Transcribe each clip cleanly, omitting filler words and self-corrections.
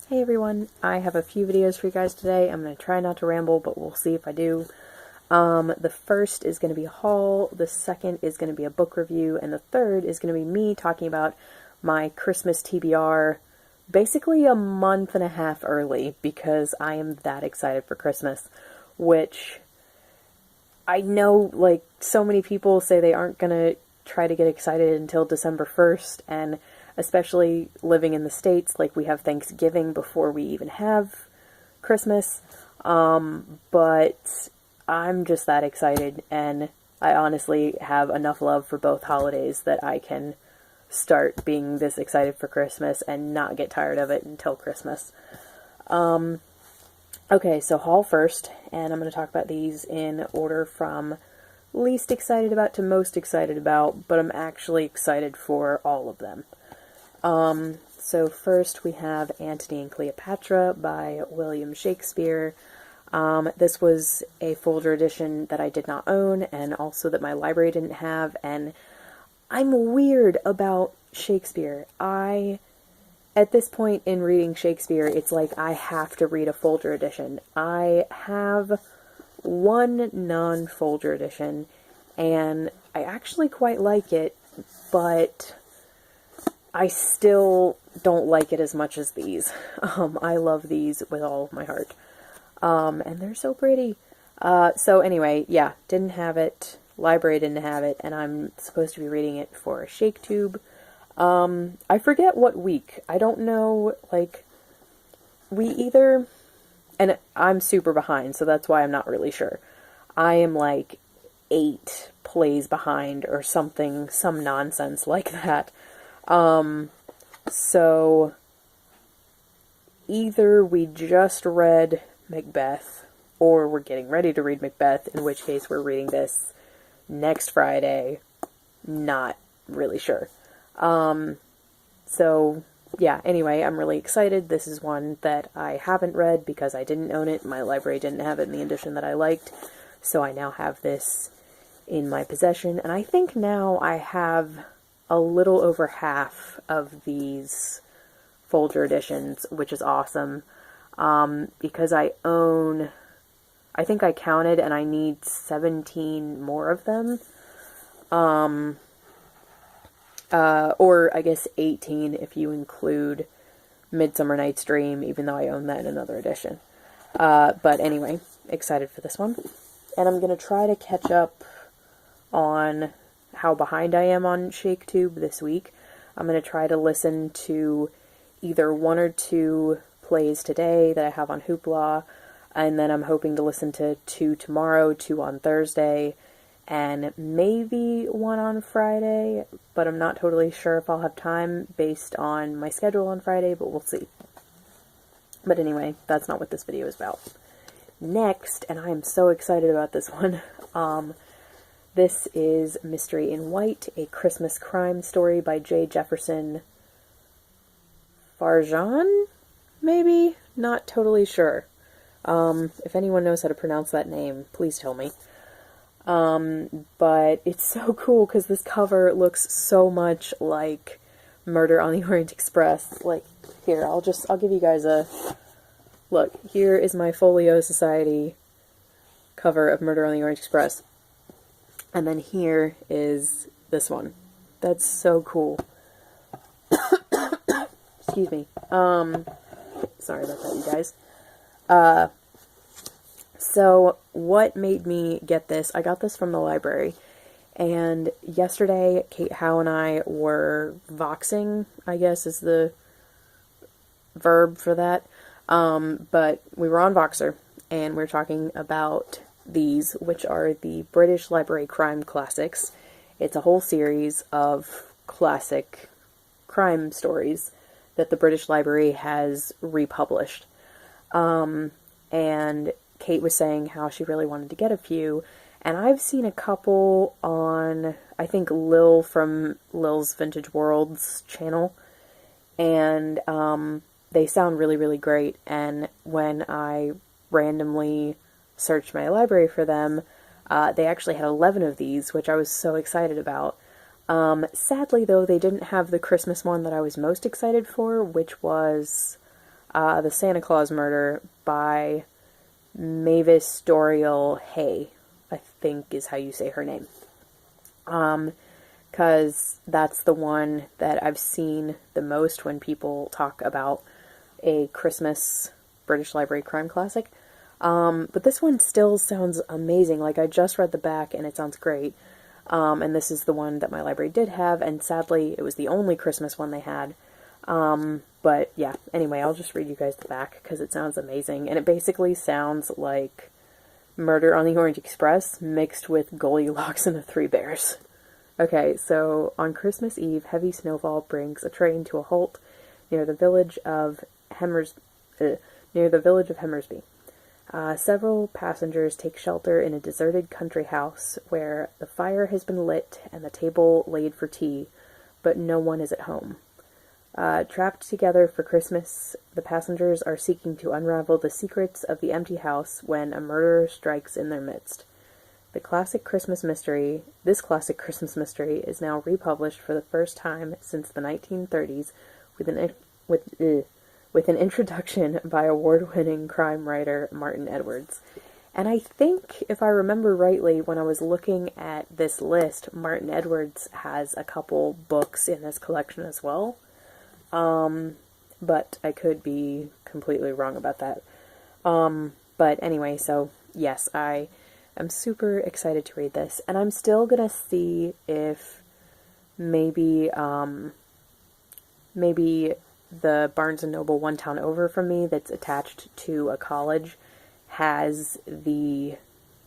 Hey everyone, I have a few videos for you guys today. I'm going to try not to ramble, but we'll see if I do. The first is going to be a haul, the second is going to be a book review, and the third is going to be me talking about my Christmas TBR basically a month and a half early because I am that excited for Christmas, which I know like so many people say they aren't going to try to get excited until December 1st, and especially living in the States, like we have Thanksgiving before we even have Christmas, but I'm just that excited, and I honestly have enough love for both holidays that I can start being this excited for Christmas and not get tired of it until Christmas. Okay, so haul first, and I'm going to talk about these in order from least excited about to most excited about, but I'm actually excited for all of them. So first we have Antony and Cleopatra by William Shakespeare. This was a folder edition that I did not own, and also that my library didn't have, and I'm weird about Shakespeare. At this point in reading Shakespeare, it's like I have to read a folder edition. I have one non-folder edition, and I actually quite like it, but I still don't like it as much as these. I love these with all of my heart. And they're so pretty. So anyway, yeah, didn't have it. Library didn't have it, and I'm supposed to be reading it for a ShakeTube. I forget what week. I don't know, like, and I'm super behind, so that's why I'm not really sure. I am like 8 plays behind or something, some nonsense like that. So either we just read Macbeth, or we're getting ready to read Macbeth, in which case we're reading this next Friday. Not really sure. So yeah, anyway, I'm really excited. This is one that I haven't read because I didn't own it. My library didn't have it in the edition that I liked, so I now have this in my possession, and I think now I have a little over half of these folder editions, which is awesome, because I think I counted, and I need 17 more of them, or I guess 18 if you include Midsummer Night's Dream, even though I own that in another edition. But anyway, excited for this one, and I'm going to try to catch up on how behind I am on ShakeTube this week. I'm going to try to listen to either 1 or 2 plays today that I have on Hoopla, and then I'm hoping to listen to 2 tomorrow, 2 on Thursday, and maybe 1 on Friday, but I'm not totally sure if I'll have time based on my schedule on Friday, but we'll see. But anyway, that's not what this video is about. Next, and I am so excited about this one, this is Mystery in White, a Christmas crime story by J. Jefferson Farjan? Maybe? Not totally sure. If anyone knows how to pronounce that name, please tell me. But it's so cool because this cover looks so much like Murder on the Orient Express. Like, here, I'll give you guys a look. Here is my Folio Society cover of Murder on the Orient Express. And then here is this one. That's so cool. Excuse me. Sorry about that, you guys. So what made me get this? I got this from the library. And yesterday, Kate, Howe, and I were voxing, I guess is the verb for that. But we were on Voxer, and we were talking about these, which are the British Library Crime Classics. It's a whole series of classic crime stories that the British Library has republished. And Kate was saying how she really wanted to get a few, and I've seen a couple on, I think, Lil from Lil's Vintage Worlds channel, and they sound really, really great, and when I randomly searched my library for them, they actually had 11 of these, which I was so excited about. Sadly, though, they didn't have the Christmas one that I was most excited for, which was The Santa Claus Murder by Mavis Doriel Hay, I think is how you say her name. Because that's the one that I've seen the most when people talk about a Christmas British Library crime classic. But this one still sounds amazing. Like, I just read the back and it sounds great. And this is the one that my library did have, and sadly it was the only Christmas one they had. But yeah, anyway, I'll just read you guys the back because it sounds amazing. And it basically sounds like Murder on the Orient Express mixed with Goldilocks and the Three Bears. Okay, so on Christmas Eve, heavy snowfall brings a train to a halt near the village of Hemmersby. Several passengers take shelter in a deserted country house where the fire has been lit and the table laid for tea, but no one is at home. Trapped together for Christmas, the passengers are seeking to unravel the secrets of the empty house when a murderer strikes in their midst. This classic Christmas mystery is now republished for the first time since the 1930s with an introduction by award-winning crime writer Martin Edwards. And I think, if I remember rightly, when I was looking at this list, Martin Edwards has a couple books in this collection as well. But I could be completely wrong about that. But anyway, so yes, I am super excited to read this, and I'm still gonna see if maybe the Barnes & Noble one town over from me that's attached to a college has the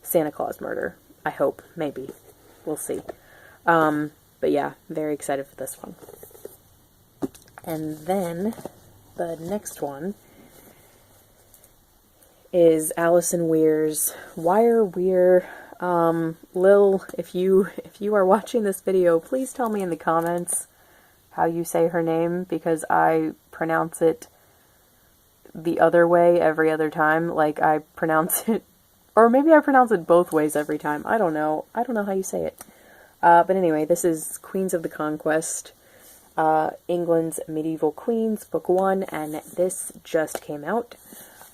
Santa Claus Murder. I hope. Maybe. We'll see. But yeah, very excited for this one. And then the next one is Alison Weir's Wire Weir. Lil, if you are watching this video, please tell me in the comments how you say her name, because I pronounce it the other way every other time. Like, I pronounce it, or maybe I pronounce it both ways every time. I don't know how you say it. But anyway, this is Queens of the Conquest, England's Medieval Queens, Book 1, and this just came out,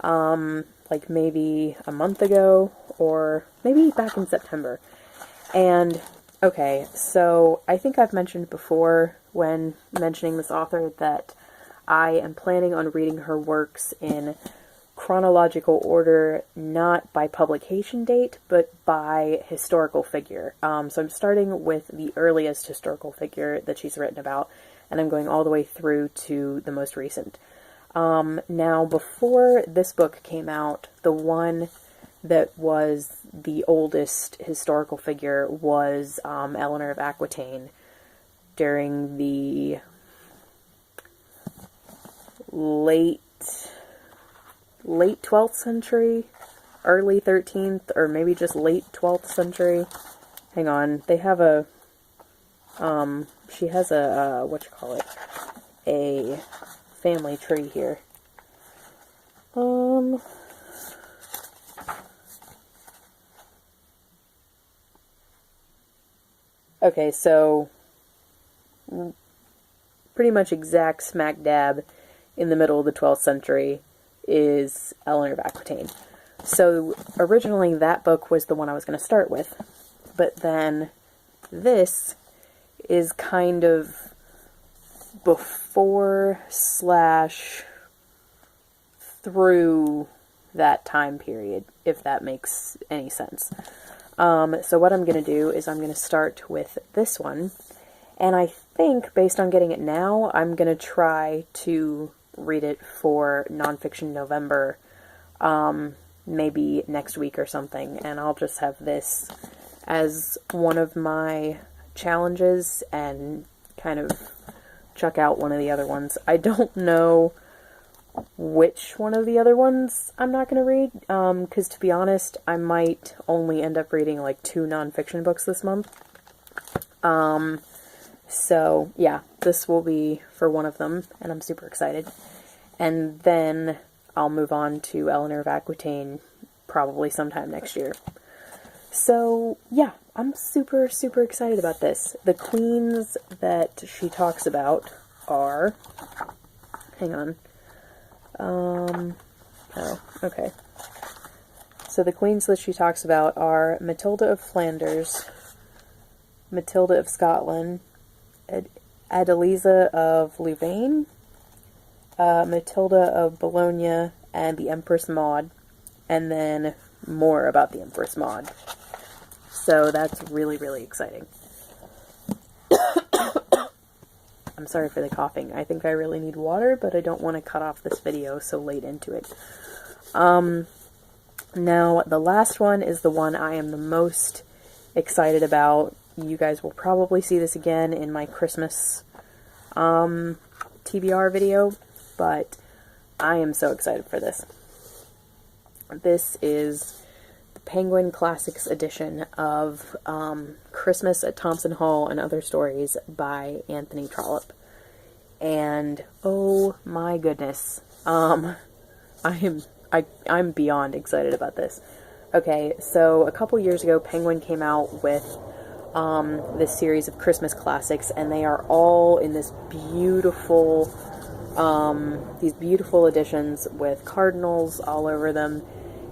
like maybe a month ago, or maybe back in September. And, okay, so I think I've mentioned before, when mentioning this author, that I am planning on reading her works in chronological order, not by publication date, but by historical figure. So I'm starting with the earliest historical figure that she's written about, and I'm going all the way through to the most recent. Now, before this book came out, the one that was the oldest historical figure was Eleanor of Aquitaine during the late 12th century, early 13th, or maybe just late 12th century. Hang on, they have a, she has a, a family tree here. Okay, so pretty much exact smack dab in the middle of the 12th century is Eleanor of Aquitaine. So originally that book was the one I was going to start with, but then this is kind of before / through that time period, if that makes any sense. So what I'm going to do is I'm going to start with this one, and I think, based on getting it now, I'm going to try to read it for Nonfiction November, maybe next week or something, and I'll just have this as one of my challenges and kind of chuck out one of the other ones. I don't know which one of the other ones I'm not going to read, because to be honest, I might only end up reading like 2 nonfiction books this month. So yeah, this will be for one of them, and I'm super excited. And then I'll move on to Eleanor of Aquitaine probably sometime next year. So yeah, I'm super, super excited about this. The queens that she talks about are, hang on, Oh, okay. So the queens that she talks about are Matilda of Flanders, Matilda of Scotland, Adeliza of Louvain, Matilda of Bologna, and the Empress Maud, and then more about the Empress Maud. So that's really, really exciting. I'm sorry for the coughing. I think I really need water, but I don't want to cut off this video so late into it. Now, the last one is the one I am the most excited about. You guys will probably see this again in my Christmas TBR video, but I am so excited for this. This is the Penguin Classics edition of Christmas at Thompson Hall and Other Stories by Anthony Trollope. And oh my goodness, I'm beyond excited about this. Okay, so a couple years ago, Penguin came out with this series of Christmas classics, and they are all in this beautiful, these beautiful editions with cardinals all over them.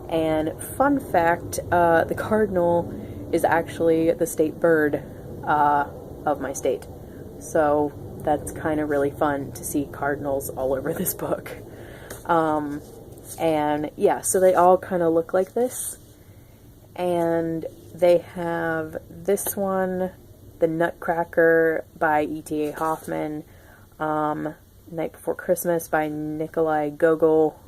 And fun fact, the cardinal is actually the state bird of my state. So that's kind of really fun to see cardinals all over this book. And yeah, so they all kind of look like this. And they have this one, The Nutcracker by E.T.A. Hoffman, Night Before Christmas by Nikolai Gogol,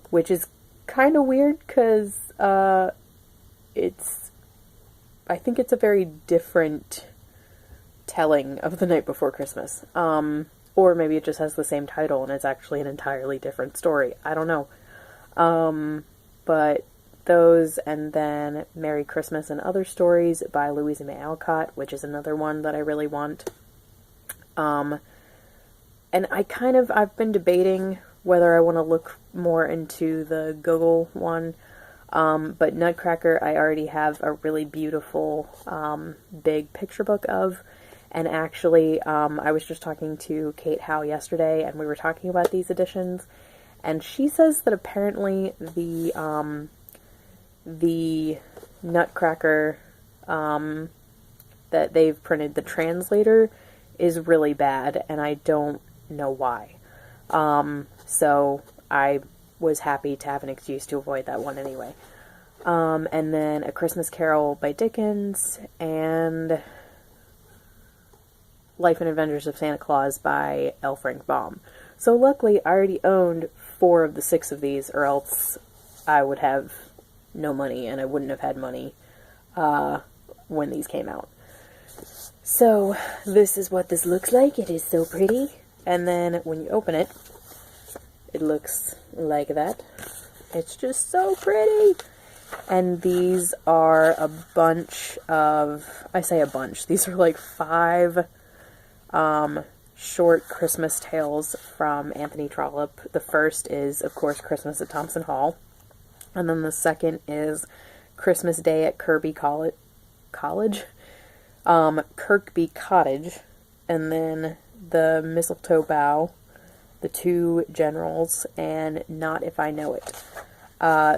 which is kind of weird because I think it's a very different telling of The Night Before Christmas. Or maybe it just has the same title and it's actually an entirely different story. I don't know. But those, and then Merry Christmas and Other Stories by Louisa May Alcott, which is another one that I really want. And I've been debating whether I want to look more into the Gogol one. But Nutcracker, I already have a really beautiful, big picture book of. And actually, I was just talking to Kate Howe yesterday, and we were talking about these editions, and she says that apparently the Nutcracker that they've printed, the translator, is really bad, and I don't know why. So I was happy to have an excuse to avoid that one anyway. And then A Christmas Carol by Dickens, and Life and Adventures of Santa Claus by L. Frank Baum. So luckily, I already owned 4 of the 6 of these, or else I would have no money, and I wouldn't have had money when these came out. So this is what this looks like. It is so pretty. And then when you open it, it looks like that. It's just so pretty. And these are a bunch of, I say a bunch, these are like 5 short Christmas tales from Anthony Trollope. The first is, of course, Christmas at Thompson Hall. And then the second is Christmas Day at Kirkby Cottage. And then The Mistletoe Bough, The Two Generals, and Not If I Know It.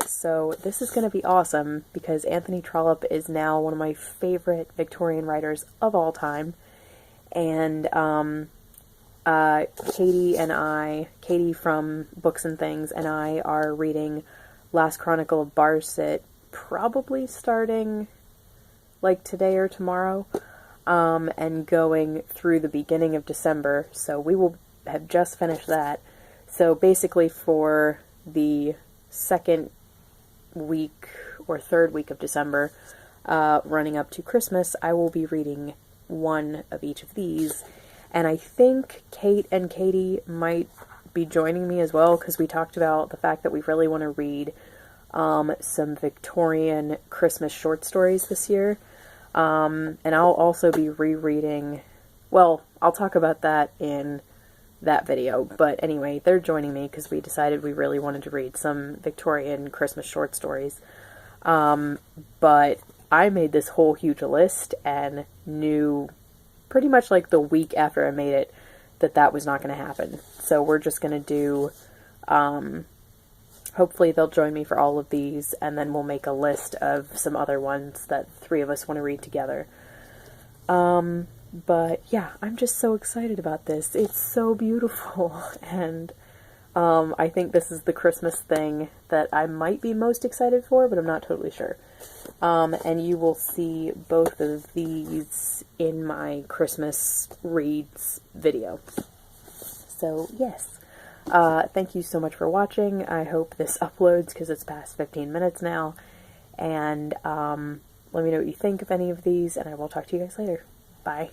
So this is going to be awesome because Anthony Trollope is now one of my favorite Victorian writers of all time. And Katie from Books and Things, and I are reading Last Chronicle of Barset, probably starting like today or tomorrow, and going through the beginning of December. So we will have just finished that. So basically for the second week or third week of December, running up to Christmas, I will be reading one of each of these. And I think Kate and Katie might be joining me as well, because we talked about the fact that we really want to read some Victorian Christmas short stories this year. And I'll also be rereading, well, I'll talk about that in that video, but anyway, they're joining me because we decided we really wanted to read some Victorian Christmas short stories. But I made this whole huge list and knew pretty much like the week after I made it that that was not going to happen. So we're just going to do Hopefully they'll join me for all of these, and then we'll make a list of some other ones that three of us want to read together. But yeah, I'm just so excited about this. It's so beautiful, and I think this is the Christmas thing that I might be most excited for, but I'm not totally sure. And you will see both of these in my Christmas reads video. So yes, thank you so much for watching. I hope this uploads because it's past 15 minutes now. And let me know what you think of any of these, and I will talk to you guys later. Bye.